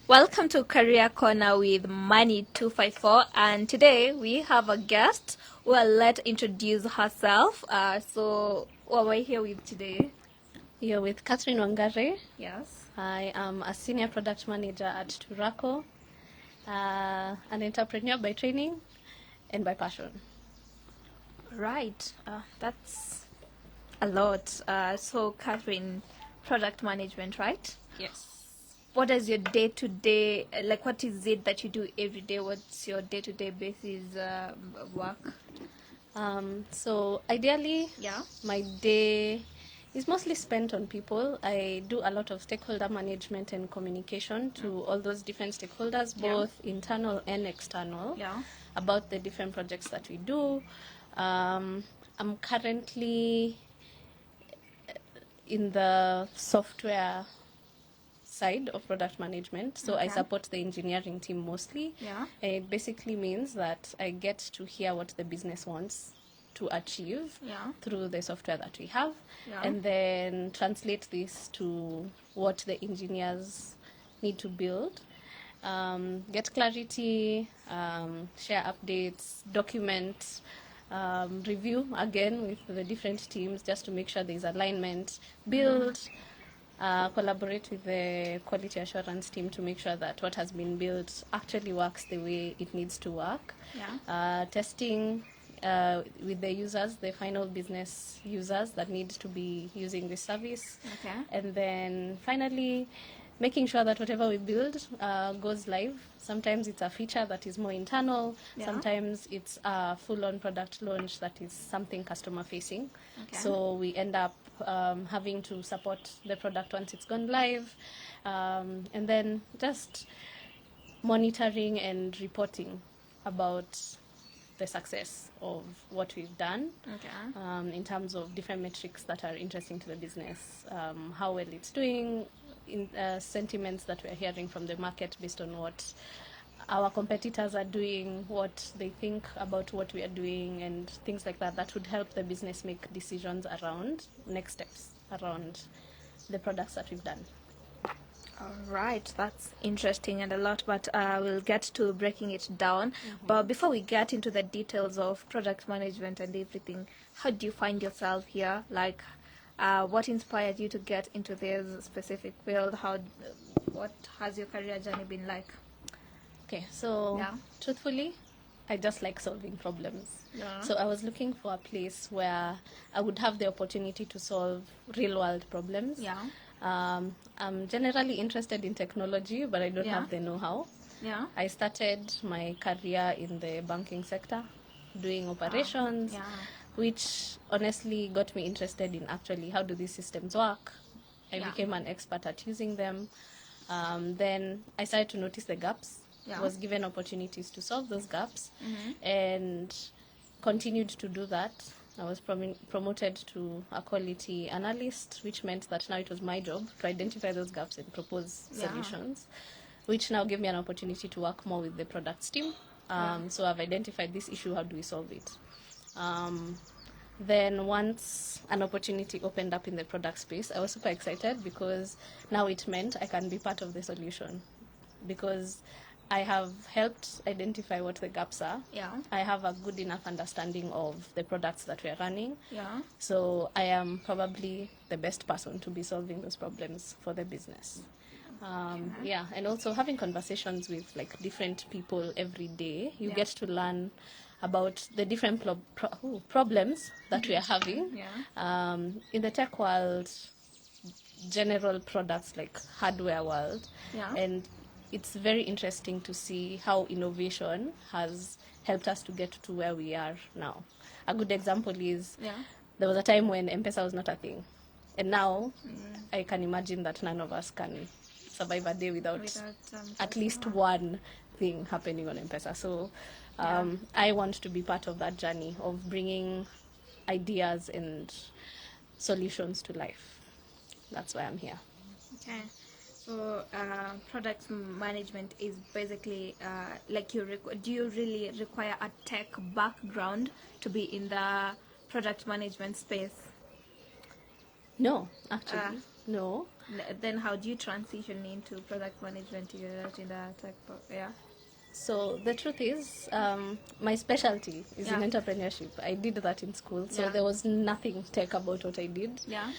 Welcome to Career Corner with Money 254, and today we have a guest who will let introduce herself. So what we're here with today? You're with Catherine Wangare. Yes. I am a senior product manager at Turaco, an entrepreneur by training and by passion. Right. That's a lot. So Catherine, product management, right? Yes. What is your day-to-day, like what is it that you do every day? What's your day-to-day basis work? So ideally, Yeah. my day is mostly spent on people. I do a lot of stakeholder management and communication to all those different stakeholders, both internal and external, Yeah. about the different projects that we do. I'm currently in the software side of product management, so I support the engineering team mostly. Yeah. It basically means that I get to hear what the business wants to achieve through the software that we have, and then translate this to what the engineers need to build, get clarity, share updates, document, review again with the different teams just to make sure there's alignment, build, collaborate with the quality assurance team to make sure that what has been built actually works the way it needs to work. Testing with the users, the final business users that need to be using the service. And then finally, making sure that whatever we build goes live. Sometimes it's a feature that is more internal. Sometimes it's a full-on product launch that is something customer-facing. So we end up having to support the product once it's gone live. And then just monitoring and reporting about the success of what we've done in terms of different metrics that are interesting to the business, how well it's doing, in sentiments that we're hearing from the market based on what our competitors are doing, what they think about what we are doing, and things like that. That would help the business make decisions around next steps around the products that we've done. All right, that's interesting and a lot, but we'll get to breaking it down. But before we get into the details of product management and everything, how do you find yourself here? Like, what inspired you to get into this specific field? What has your career journey been like? Okay, so truthfully, I just like solving problems. So I was looking for a place where I would have the opportunity to solve real-world problems. I'm generally interested in technology, but I don't have the know-how. I started my career in the banking sector, doing operations, which honestly got me interested in actually how do these systems work. I became an expert at using them. Then I started to notice the gaps. Was given opportunities to solve those gaps, and continued to do that. I was promoted to a quality analyst, which meant that now it was my job to identify those gaps and propose solutions, which now gave me an opportunity to work more with the products team. So I've identified this issue, how do we solve it? Then once an opportunity opened up in the product space, I was super excited because now it meant I can be part of the solution, because I have helped identify what the gaps are. I have a good enough understanding of the products that we are running. So I am probably the best person to be solving those problems for the business. And also having conversations with like different people every day, you get to learn about the different problems that we are having. In the tech world, general products like hardware world, and it's very interesting to see how innovation has helped us to get to where we are now. A good example is there was a time when M-Pesa was not a thing, and now I can imagine that none of us can survive a day without at least one thing happening on M-Pesa. So I want to be part of that journey of bringing ideas and solutions to life. That's why I'm here. Okay. So product management is basically like do you really require a tech background to be in the product management space? No, actually. No. Then how do you transition into product management in the tech? Yeah. So the truth is, my specialty is in entrepreneurship. I did that in school, so there was nothing tech about what I did. Yeah.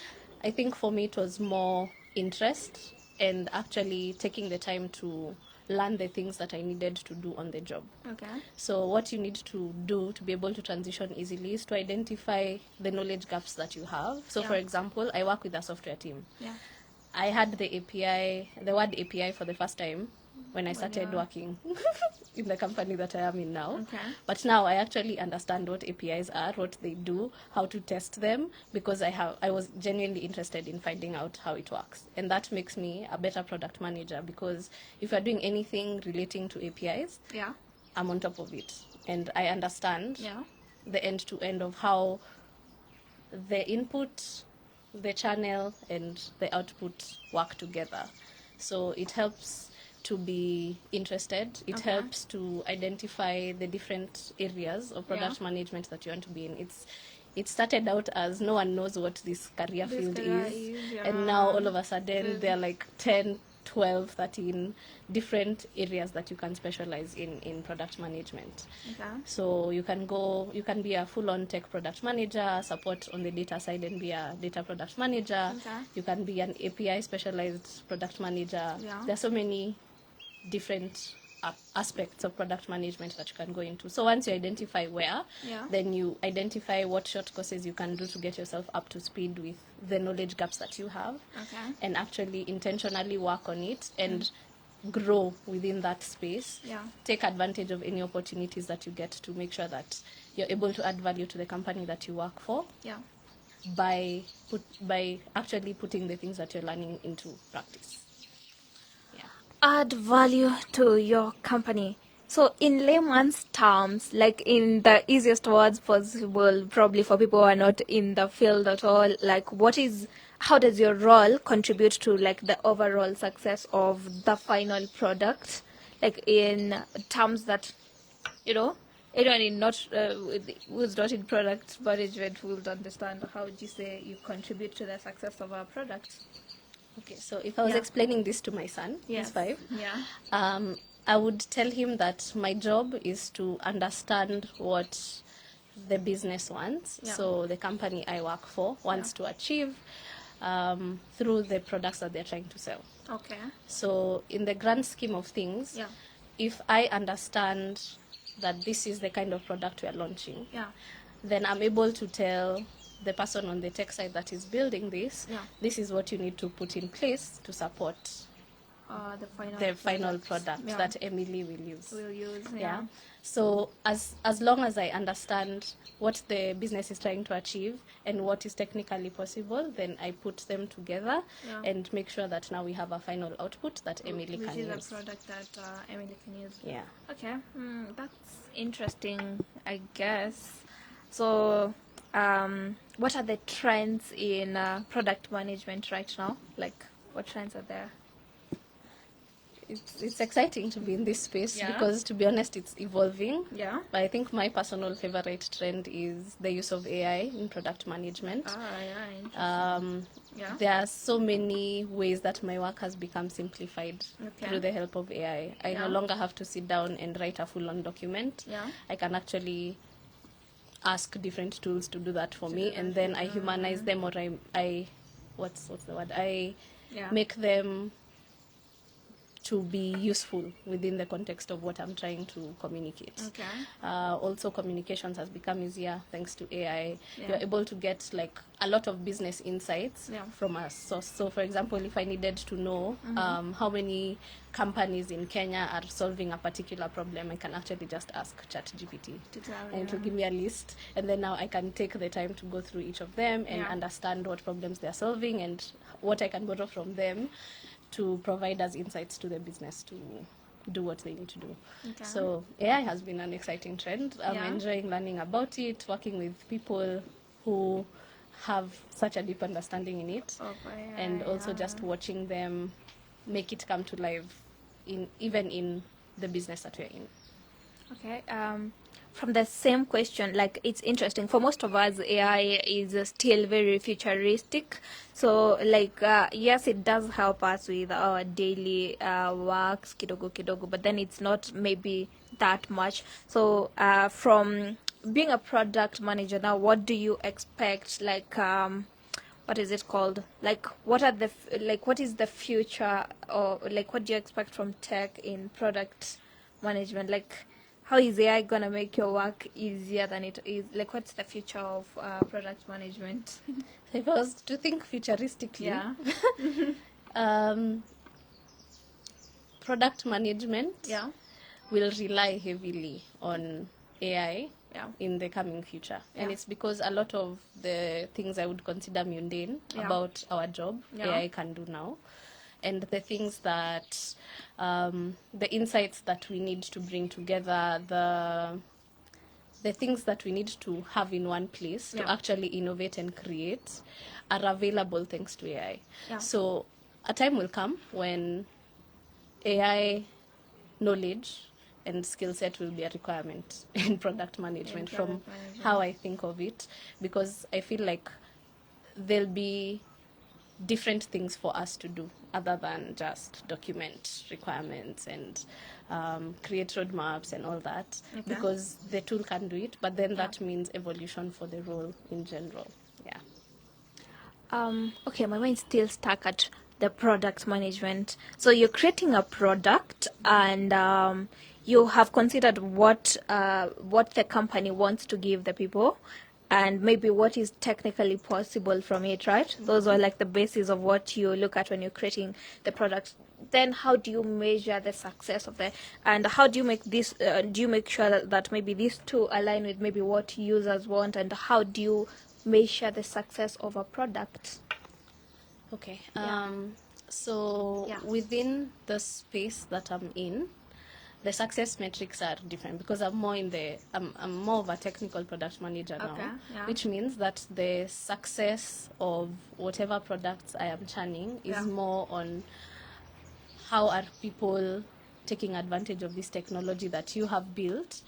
I think for me it was more interest and actually taking the time to learn the things that I needed to do on the job. Okay. So what you need to do to be able to transition easily is to identify the knowledge gaps that you have. So for example, I work with a software team. Yeah. I had the word API for the first time when I started working in the company that I am in now. Okay. But now I actually understand what APIs are, what they do, how to test them, because I was genuinely interested in finding out how it works. And that makes me a better product manager, because if you're doing anything relating to APIs, I'm on top of it. And I understand the end-to-end of how the input, the channel, and the output work together. So it helps to be interested. It helps to identify the different areas of product management that you want to be in. It started out as no one knows what this career field is. And now all of a sudden there are like 10, 12, 13 different areas that you can specialize in product management. Okay. So you can be a full-on tech product manager, support on the data side and be a data product manager. Okay. You can be an API specialized product manager. Yeah. There are so many different aspects of product management that you can go into. So once you identify where, then you identify what short courses you can do to get yourself up to speed with the knowledge gaps that you have, and actually intentionally work on it and grow within that space. Take advantage of any opportunities that you get to make sure that you're able to add value to the company that you work for, by actually putting the things that you're learning into practice. Add value to your company. So in layman's terms, like in the easiest words possible, probably for people who are not in the field at all, like how does your role contribute to like the overall success of the final product? Like in terms that, anyone who's not in product management will understand. How would you say you contribute to the success of our product? Okay, so if I was explaining this to my son, he's 5, I would tell him that my job is to understand what the business wants, so the company I work for wants to achieve through the products that they're trying to sell. Okay. So in the grand scheme of things, if I understand that this is the kind of product we are launching, then I'm able to tell the person on the tech side that is building this, this is what you need to put in place to support the final product that Emily will use. So as long as I understand what the business is trying to achieve and what is technically possible, then I put them together and make sure that now we have a final output that Emily can use. Which is a product that Emily can use. Yeah. Okay. That's interesting, I guess. So what are the trends in product management right now? Like, what trends are there? It's exciting to be in this space because, to be honest, it's evolving. But I think my personal favorite trend is the use of AI in product management. There are so many ways that my work has become simplified through the help of AI. I no longer have to sit down and write a full-on document. I can actually ask different tools to do that for me, and then I humanize them, or I make them to be useful within the context of what I'm trying to communicate. Also, communications has become easier thanks to AI. You're able to get like a lot of business insights from a source. So for example, if I needed to know how many companies in Kenya are solving a particular problem, I can actually just ask ChatGPT and it will give me a list, and then now I can take the time to go through each of them and understand what problems they're solving and what I can borrow from them to provide us insights to the business to do what they need to do. So AI has been an exciting trend. I'm enjoying learning about it, working with people who have such a deep understanding in it, and also just watching them make it come to life even in the business that we're in. Okay. from the same question, like it's interesting for most of us, AI is still very futuristic. So like yes, it does help us with our daily works kidogo kidogo, but then it's not maybe that much. So from being a product manager now, what do you expect, like what is it called, like what are the what is the future, or like what do you expect from tech in product management? Like how is AI gonna make your work easier than it is? Like what's the future of product management? If I was to think futuristically, Yeah. Product management Yeah. will rely heavily on AI Yeah. in the coming future. Yeah. And it's because a lot of the things I would consider mundane Yeah. about our job, Yeah. AI can do now. And the things that, the insights that we need to bring together, the things that we need to have in one place Yeah. to actually innovate and create are available thanks to AI. Yeah. So a time will come when AI knowledge and skill set will be a requirement in product management, from how I think of it, because I feel like there'll be different things for us to do other than just document requirements and create roadmaps and all that, because the tool can do it, but then that means evolution for the role in general. Okay, my mind's still stuck at the product management. So you're creating a product, and you have considered what the company wants to give the people, and maybe what is technically possible from it, right? Mm-hmm. Those are like the basis of what you look at when you're creating the product. Then how do you measure the success of the, and how do you make this, do you make sure that maybe these two align with maybe what users want, and how do you measure the success of a product? Okay. So within the space that I'm in, the success metrics are different because I'm more of a technical product manager now, which means that the success of whatever products I am churning is more on how are people taking advantage of this technology that you have built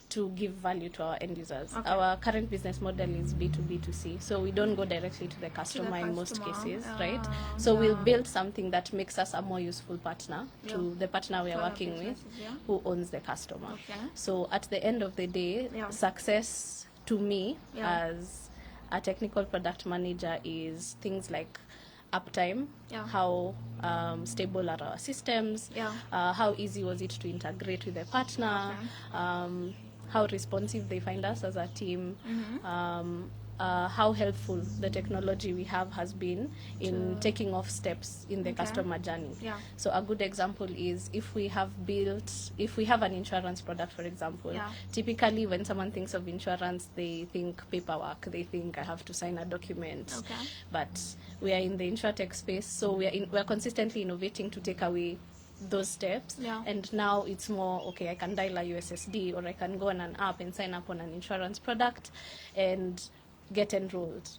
to give value to our end users. Our current business model is B2B2C, so we don't go directly to the customer in most cases, right? So we'll build something that makes us a more useful partner to the partner we are working with, who owns the customer. So at the end of the day, success to me as a technical product manager is things like uptime, how stable are our systems, how easy was it to integrate with the partner, how responsive they find us as a team, how helpful the technology we have has been in taking off steps in the customer journey. So a good example is if we have an insurance product, for example, typically when someone thinks of insurance, they think paperwork, they think I have to sign a document, but we are in the insurtech space, so we're consistently innovating to take away those steps, and now it's more, okay, I can dial a USSD, or I can go on an app and sign up on an insurance product and get enrolled,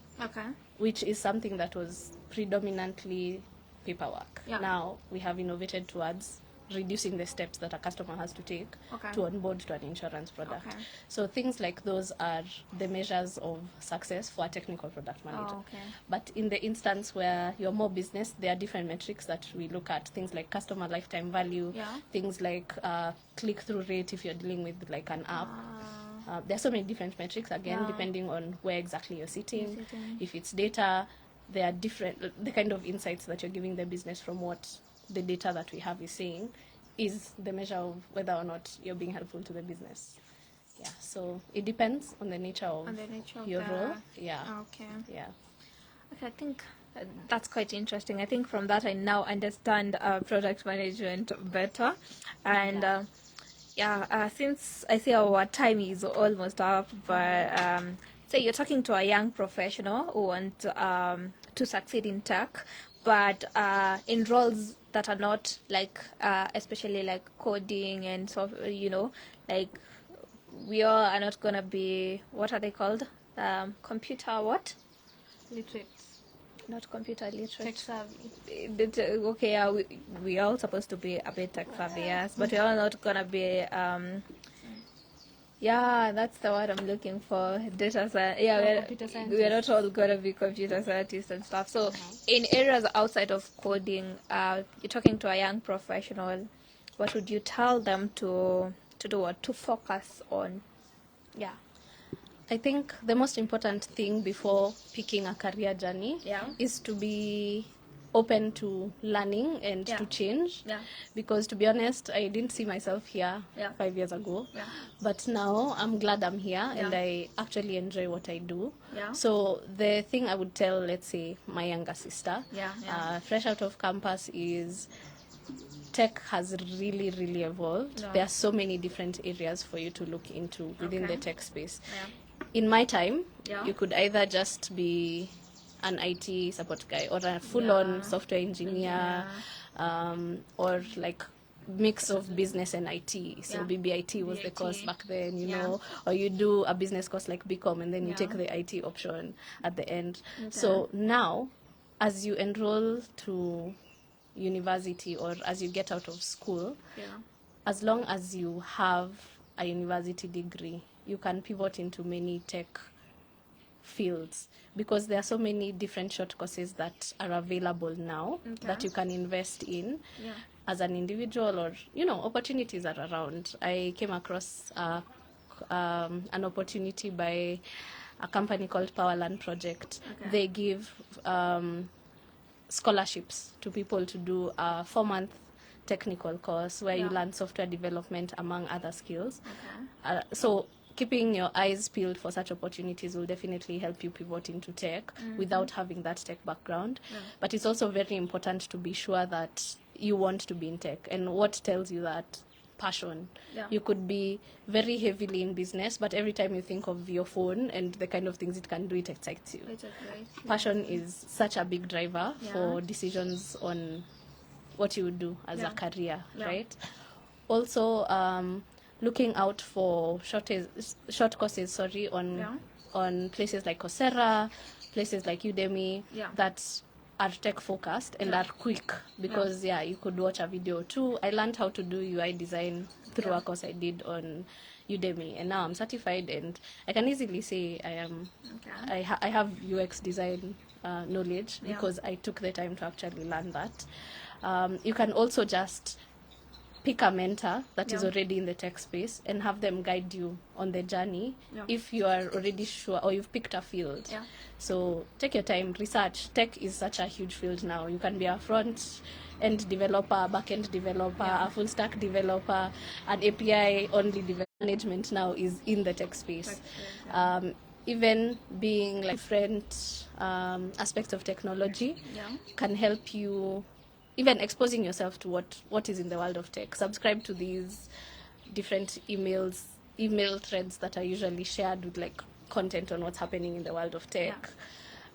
which is something that was predominantly paperwork. Now we have innovated towards reducing the steps that a customer has to take to onboard to an insurance product. So things like those are the measures of success for a technical product manager. But in the instance where you're more business, there are different metrics that we look at, things like customer lifetime value, things like click-through rate if you're dealing with like an app. There are so many different metrics, again, depending on where exactly you're sitting. If it's data, there are the kind of insights that you're giving the business from what the data that we have is saying is the measure of whether or not you're being helpful to the business. So it depends on the nature of your role. Okay, I think that's quite interesting. I think from that I now understand product management better. And since I see our time is almost up, but say you're talking to a young professional who wants to succeed in tech, but in roles that are not like especially like coding and so, like we all are not gonna be, what are they called, computer what literate, not computer literate, tech savvy. Okay, we are all supposed to be a bit tech savvy, yes, but we're all not gonna be Yeah, that's the word I'm looking for. Data science. Yeah, we're not all gonna be computer scientists and stuff. So, in areas outside of coding, you're talking to a young professional. What would you tell them to do? What to focus on? Yeah. I think the most important thing before picking a career journey is to be open to learning and to change. Because to be honest, I didn't see myself here 5 years ago. But now I'm glad I'm here and I actually enjoy what I do. So the thing I would tell, let's say, my younger sister, fresh out of campus is tech has really, really evolved. There are so many different areas for you to look into within the tech space. In my time, you could either just be an IT support guy or a full-on software engineer, or like mix of business and IT. So BBIT was the course back then, you know, or you do a business course like BCom and then you take the IT option at the end. So now, as you enroll to university or as you get out of school, as long as you have a university degree, you can pivot into many tech fields because there are so many different short courses that are available now that you can invest in as an individual, or you know, opportunities are around. I came across an opportunity by a company called Powerland Project. They give scholarships to people to do a 4-month technical course where you learn software development among other skills. So keeping your eyes peeled for such opportunities will definitely help you pivot into tech without having that tech background. But it's also very important to be sure that you want to be in tech. And what tells you that? Passion. You could be very heavily in business, but every time you think of your phone and the kind of things it can do, it excites you. Passion is such a big driver for decisions on what you would do as a career, right? Also, looking out for short courses, on places like Coursera, places like Udemy, that are tech focused and are quick because you could watch a video too. I learned how to do UI design through a course I did on Udemy, and now I'm certified and I can easily say I am I have UX design knowledge because I took the time to actually learn that. You can also just pick a mentor that is already in the tech space and have them guide you on the journey if you are already sure or you've picked a field. So take your time, research. Tech is such a huge field now. You can be a front-end developer, back-end developer, a full-stack developer, an API-only developer. Management now is in the tech space. Even being like different aspects of technology can help you. Even exposing yourself to what is in the world of tech. Subscribe to these different email threads that are usually shared with like content on what's happening in the world of tech.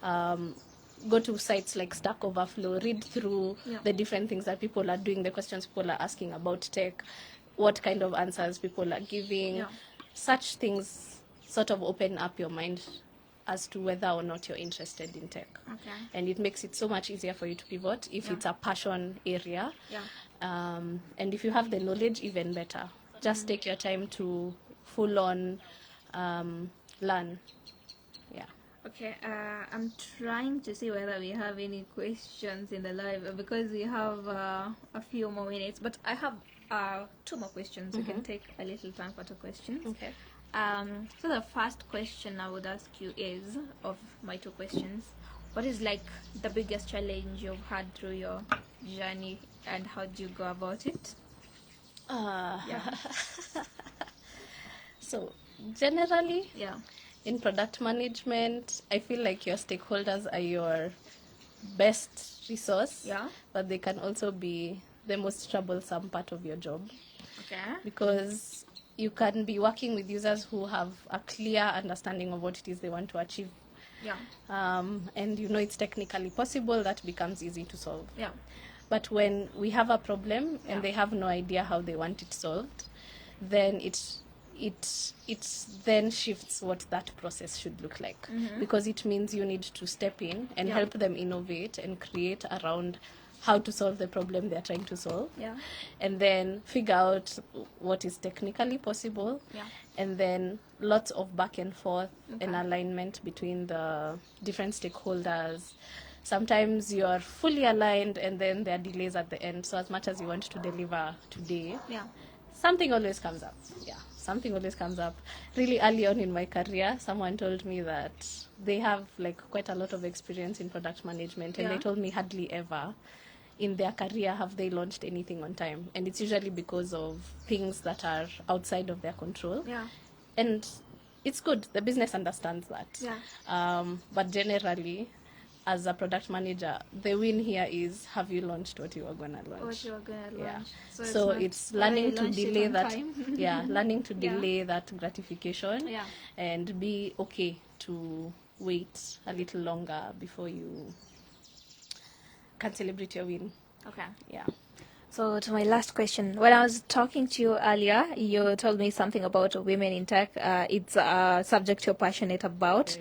Go to sites like Stack Overflow, read through the different things that people are doing, the questions people are asking about tech, what kind of answers people are giving. Such things sort of open up your mind as to whether or not you're interested in tech. And it makes it so much easier for you to pivot if it's a passion area. And if you have the knowledge, even better. Just take your time to full on learn. Okay, I'm trying to see whether we have any questions in the live because we have a few more minutes, but I have 2 more questions. We can take a little time for 2 questions. So the first question I would ask you is, of my 2 questions, what is like the biggest challenge you've had through your journey and how do you go about it? So generally, in product management, I feel like your stakeholders are your best resource, but they can also be the most troublesome part of your job. Because you can be working with users who have a clear understanding of what it is they want to achieve. And you know it's technically possible, that becomes easy to solve. But when we have a problem and they have no idea how they want it solved, then it then shifts what that process should look like. Because it means you need to step in and help them innovate and create around how to solve the problem they're trying to solve. Yeah. And then figure out what is technically possible. Yeah. And then lots of back and forth and alignment between the different stakeholders. Sometimes you're fully aligned and then there are delays at the end. So as much as you want to deliver today, something always comes up. Yeah, something always comes up. Really early on in my career, someone told me that they have like quite a lot of experience in product management, and they told me hardly ever in their career have they launched anything on time. And it's usually because of things that are outside of their control. Yeah. And it's good. The business understands that. Yeah. But generally, as a product manager, the win here is, have you launched what you were going to launch? What you were going to launch. Yeah. So it's learning to delay that. Yeah, learning to Yeah. delay that gratification. Yeah. And be okay to wait a little longer before you can celebrate your win. Okay. Yeah. So to my last question, when I was talking to you earlier, you told me something about women in tech. It's a subject you're passionate about,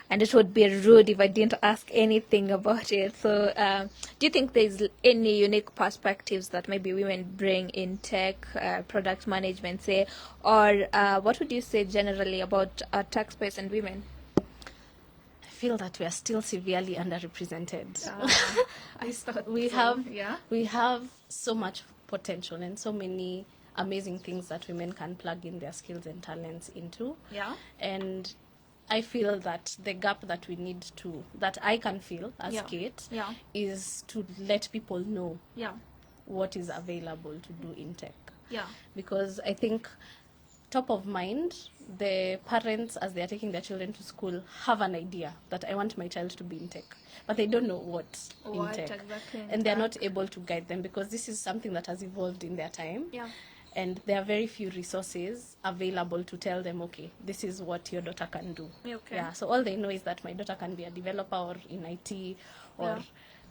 and it would be rude if I didn't ask anything about it. So do you think there's any unique perspectives that maybe women bring in tech, product management, say, or what would you say generally about tech space and women? I feel that we are still severely underrepresented. I thought we so. have we have so much potential and so many amazing things that women can plug in their skills and talents into. Yeah. And I feel that the gap that we need to, that I can feel as Kate, is to let people know what is available to do in tech. Yeah. Because I think top of mind, the parents, as they are taking their children to school, have an idea that I want my child to be in tech, but they don't know what in tech. Exactly and they're not able to guide them because this is something that has evolved in their time. Yeah. And there are very few resources available to tell them, okay, this is what your daughter can do. Okay. Yeah. So all they know is that my daughter can be a developer or in IT or...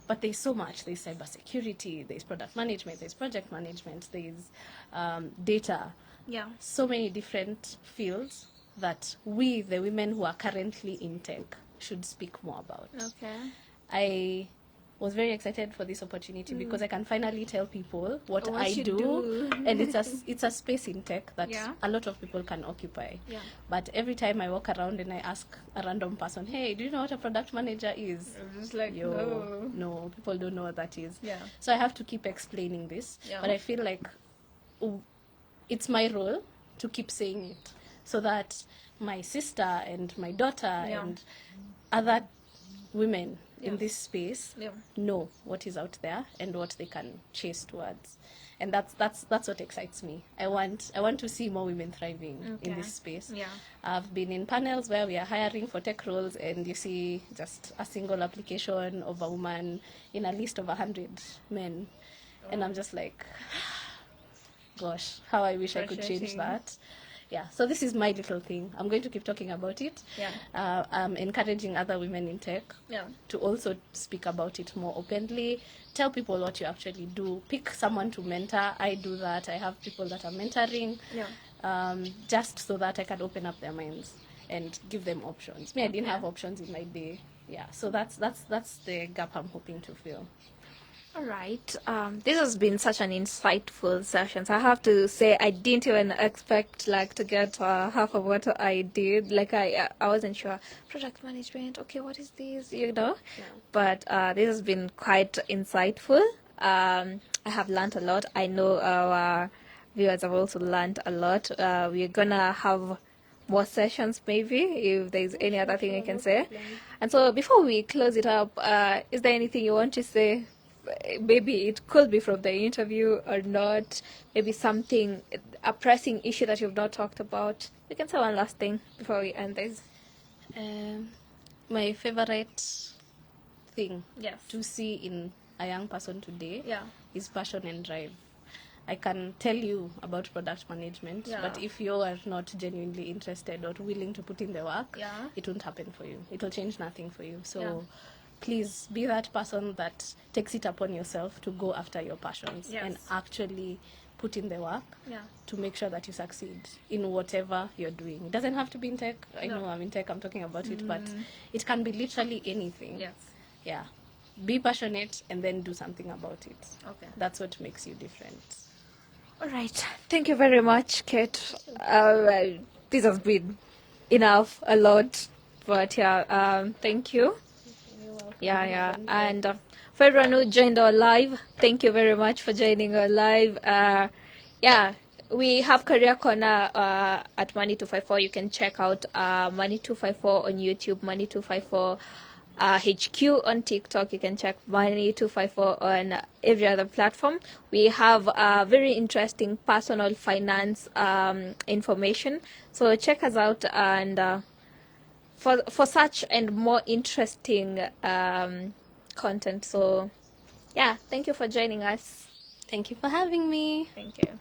But there's so much. There's cybersecurity, there's product management, there's project management, there's data. Yeah. So many different fields that we, the women who are currently in tech, should speak more about. Okay. I was very excited for this opportunity because I can finally tell people what I do. And it's a space in tech that a lot of people can occupy. Yeah. But every time I walk around and I ask a random person, hey, do you know what a product manager is? I'm just like, no, people don't know what that is. Yeah. So I have to keep explaining this. Yeah. But I feel like it's my role to keep saying it so that my sister and my daughter and other women in this space know what is out there and what they can chase towards. And that's what excites me. I want to see more women thriving in this space. Yeah. I've been in panels where we are hiring for tech roles and you see just a single application of a woman in a list of 100 men. And I'm just like, gosh, how I wish I could change that. Yeah, so this is my little thing. I'm going to keep talking about it. Yeah. I'm encouraging other women in tech to also speak about it more openly. Tell people what you actually do. Pick someone to mentor. I do that. I have people that I'm mentoring. Just so that I can open up their minds and give them options. I didn't have options in my day. Yeah, so that's the gap I'm hoping to fill. All right. This has been such an insightful session. So I have to say I didn't even expect to get half of what I did. I wasn't sure. Project management. Okay, what is this? Yeah. But this has been quite insightful. I have learned a lot. I know our viewers have also learned a lot. We're gonna have more sessions maybe if there's any other thing you can say. And so before we close it up, is there anything you want to say? Maybe it could be from the interview or not. Maybe something, a pressing issue that you've not talked about. You can say one last thing before we end this. My favorite thing Yes. to see in a young person today Yeah. is passion and drive. I can tell you about product management, but if you are not genuinely interested or willing to put in the work, it won't happen for you. It will change nothing for you. So please be that person that takes it upon yourself to go after your passions and actually put in the work to make sure that you succeed in whatever you're doing. It doesn't have to be in tech. I know I'm in tech, I'm talking about it, but it can be literally anything. Yes. Yeah. be passionate and then do something about it. Okay. That's what makes you different. All right. Thank you very much, Kate. This has been enough, a lot, but yeah, thank you. You're welcome. Yeah. And for everyone who joined our live, thank you very much for joining our live. Yeah, we have Career Corner at Money 254. You can check out Money 254 on YouTube, Money 254 HQ on TikTok. You can check Money 254 on every other platform. We have very interesting personal finance information. So check us out, and for such and more interesting content. So yeah, thank you for joining us. Thank you for having me. Thank you.